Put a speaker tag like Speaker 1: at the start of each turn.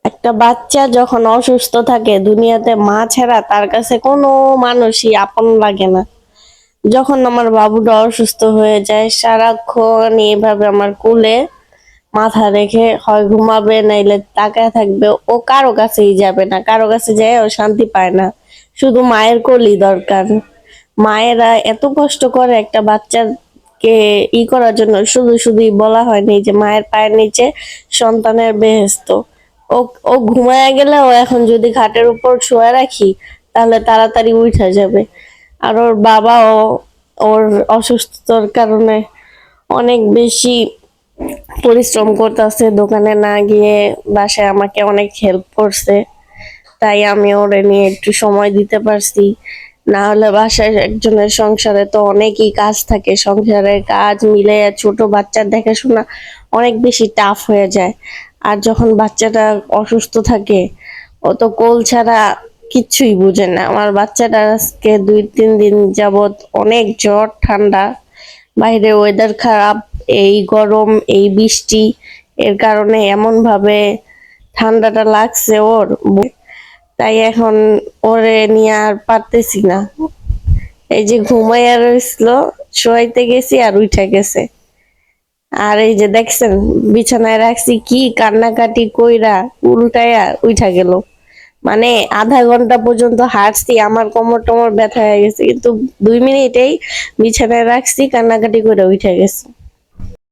Speaker 1: একটা বাচ্চা যখন অসুস্থ থাকে দুনিয়াতে মা ছাড়া তার কাছে কোনো মানুষই আপন লাগে না। যখন আমার বাবুটা অসুস্থ হয়ে যায় সারাক্ষণ এইভাবে আমার কোলে মাথা রেখে হয় ঘুমাবে নাইলে তাকায় থাকবে। ও কারো কাছেই যাবে না, কারো কাছে যায় ও শান্তি পায় না। শুধু মায়ের কোলই দরকার। মায়েরা এত কষ্ট করে একটা বাচ্চাকে করার জন্য, শুধু শুধুই বলা হয়নি যে মায়ের পায়ের নিচে সন্তানের বেহেশত। ও ও ঘুমায় গেলে ও এখন যদি খাটের উপর শোয়া রাখি তাহলে তাড়াতাড়ি উঠা যাবে। আর ওর বাবাও ওর অসুস্থতার কারণে অনেক বেশি পরিশ্রম করতেছে, দোকানে না গিয়ে বাসায় আমাকে অনেক হেল্প করছে। তাই আমি ওরে নিয়ে একটু সময় দিতে পারছি। না হলে বাসায় একজনের সংসারে তো অনেকই কাজ থাকে, সংসারের কাজ মিলে ছোট বাচ্চার দেখাশোনা অনেক বেশি টাফ হয়ে যায়। আর যখন বাচ্চাটা অসুস্থ থাকে ও তো কোল ছাড়া কিচ্ছুই বুঝে না। আমার বাচ্চাটা আজকে 2-3 দিন যাবত অনেক জ্বর ঠান্ডা, বাইরে ওয়েদার খারাপ, এই গরম এই বৃষ্টি এর কারণে এমন ভাবে ঠান্ডাটা লাগছে ওর। তাই এখন ওরে নিয়ে আর পারতেছি না। এই যে ঘুমাইয়া রইছিল, শোয়াইতে গেছি আর উঠা গেছে। আর এই যে দেখছেন বিছানায় রাখছি কি কান্নাকাটি কইরা উল্টায়া উঠা গেল। মানে আধা ঘন্টা পর্যন্ত হাঁটছি, আমার কোমর টোমর ব্যথা হয়ে গেছে, কিন্তু 2 মিনিটেই বিছানায় রাখছি কান্নাকাটি করে উঠে গেছে।